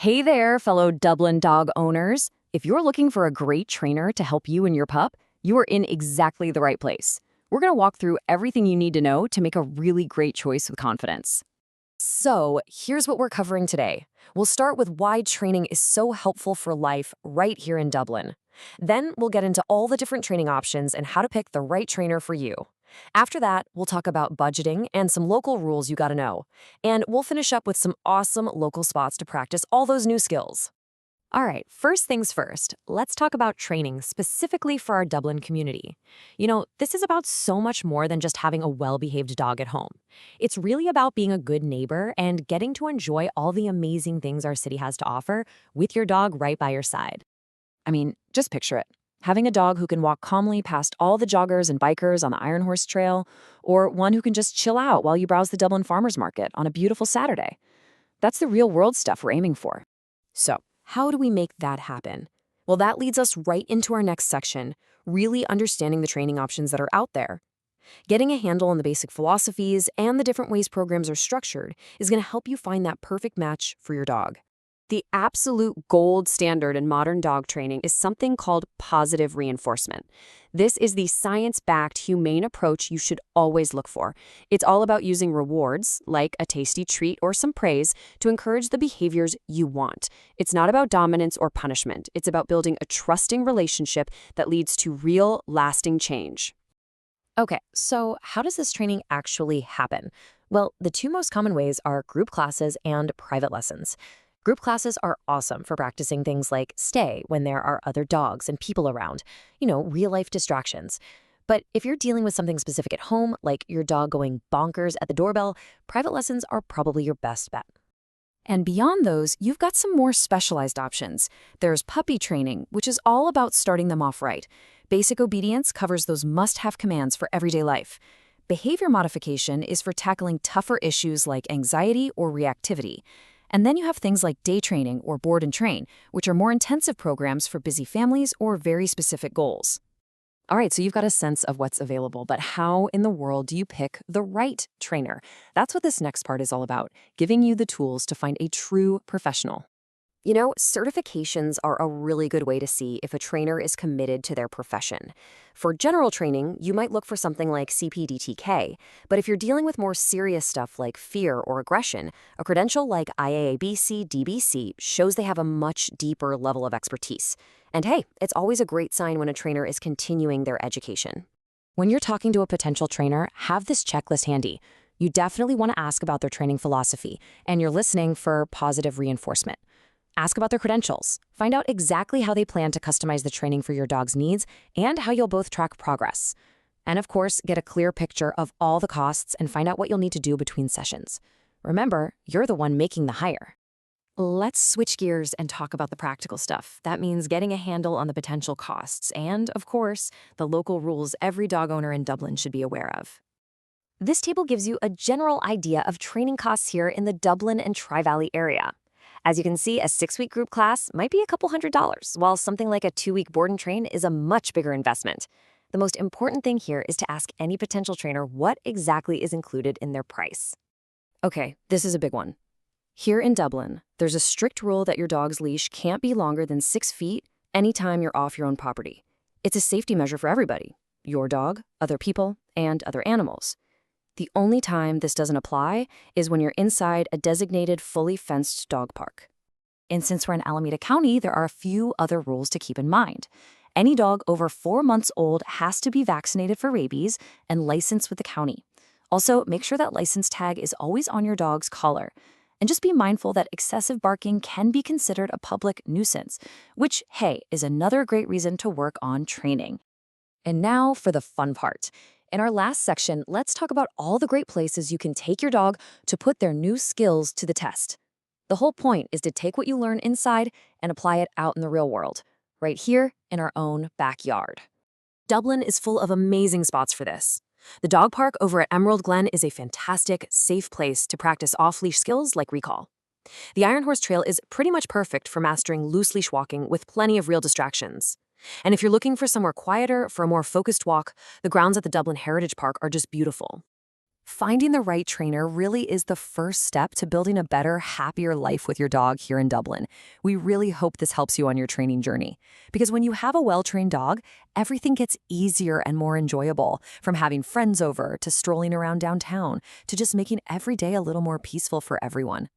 Hey there, fellow Dublin dog owners. If you're looking for a great trainer to help you and your pup, you are in exactly the right place. We're going to walk through everything you need to know to make a really great choice with confidence. So, here's what we're covering today. We'll start with why training is so helpful for life right here in Dublin. Then, we'll get into all the different training options and how to pick the right trainer for you. After that, we'll talk about budgeting and some local rules you gotta know. And we'll finish up with some awesome local spots to practice all those new skills. All right, first things first, let's talk about training specifically for our Dublin community. This is about so much more than just having a well-behaved dog at home. It's really about being a good neighbor and getting to enjoy all the amazing things our city has to offer with your dog right by your side. I mean, just picture it. Having a dog who can walk calmly past all the joggers and bikers on the Iron Horse Trail, or one who can just chill out while you browse the Dublin Farmers Market on a beautiful Saturday. That's the real world stuff we're aiming for. So, how do we make that happen? Well, that leads us right into our next section, really understanding the training options that are out there. Getting a handle on the basic philosophies and the different ways programs are structured is going to help you find that perfect match for your dog. The absolute gold standard in modern dog training is something called positive reinforcement. This is the science-backed, humane approach you should always look for. It's all about using rewards, like a tasty treat or some praise, to encourage the behaviors you want. It's not about dominance or punishment. It's about building a trusting relationship that leads to real, lasting change. Okay, so how does this training actually happen? Well, the two most common ways are group classes and private lessons. Group classes are awesome for practicing things like stay when there are other dogs and people around, real-life distractions. But if you're dealing with something specific at home, like your dog going bonkers at the doorbell, private lessons are probably your best bet. And beyond those, you've got some more specialized options. There's puppy training, which is all about starting them off right. Basic obedience covers those must-have commands for everyday life. Behavior modification is for tackling tougher issues like anxiety or reactivity. And then you have things like day training or board and train, which are more intensive programs for busy families or very specific goals. All right, so you've got a sense of what's available, but how in the world do you pick the right trainer? That's what this next part is all about, giving you the tools to find a true professional. Certifications are a really good way to see if a trainer is committed to their profession. For general training, you might look for something like CPDTK, but if you're dealing with more serious stuff like fear or aggression, a credential like IAABC-DBC shows they have a much deeper level of expertise. And hey, it's always a great sign when a trainer is continuing their education. When you're talking to a potential trainer, have this checklist handy. You definitely want to ask about their training philosophy, and you're listening for positive reinforcement. Ask about their credentials. Find out exactly how they plan to customize the training for your dog's needs and how you'll both track progress. And of course, get a clear picture of all the costs and find out what you'll need to do between sessions. Remember, you're the one making the hire. Let's switch gears and talk about the practical stuff. That means getting a handle on the potential costs and, of course, the local rules every dog owner in Dublin should be aware of. This table gives you a general idea of training costs here in the Dublin and Tri-Valley area. As you can see, a 6-week group class might be a couple $100s, while something like a 2-week board and train is a much bigger investment. The most important thing here is to ask any potential trainer what exactly is included in their price. Okay, this is a big one. Here in Dublin, there's a strict rule that your dog's leash can't be longer than 6 feet anytime you're off your own property. It's a safety measure for everybody, your dog, other people, and other animals. The only time this doesn't apply is when you're inside a designated fully fenced dog park. And since we're in Alameda County, there are a few other rules to keep in mind. Any dog over 4 months old has to be vaccinated for rabies and licensed with the county. Also, make sure that license tag is always on your dog's collar. And just be mindful that excessive barking can be considered a public nuisance, which, hey, is another great reason to work on training. And now for the fun part. In our last section, let's talk about all the great places you can take your dog to put their new skills to the test. The whole point is to take what you learn inside and apply it out in the real world, right here in our own backyard. Dublin is full of amazing spots for this. The dog park over at Emerald Glen is a fantastic, safe place to practice off-leash skills like recall. The Iron Horse Trail is pretty much perfect for mastering loose leash walking with plenty of real distractions. And if you're looking for somewhere quieter for a more focused walk, the grounds at the Dublin Heritage Park are just beautiful. Finding the right trainer really is the first step to building a better, happier life with your dog here in Dublin. We really hope this helps you on your training journey. Because when you have a well-trained dog, everything gets easier and more enjoyable, from having friends over to strolling around downtown to just making every day a little more peaceful for everyone.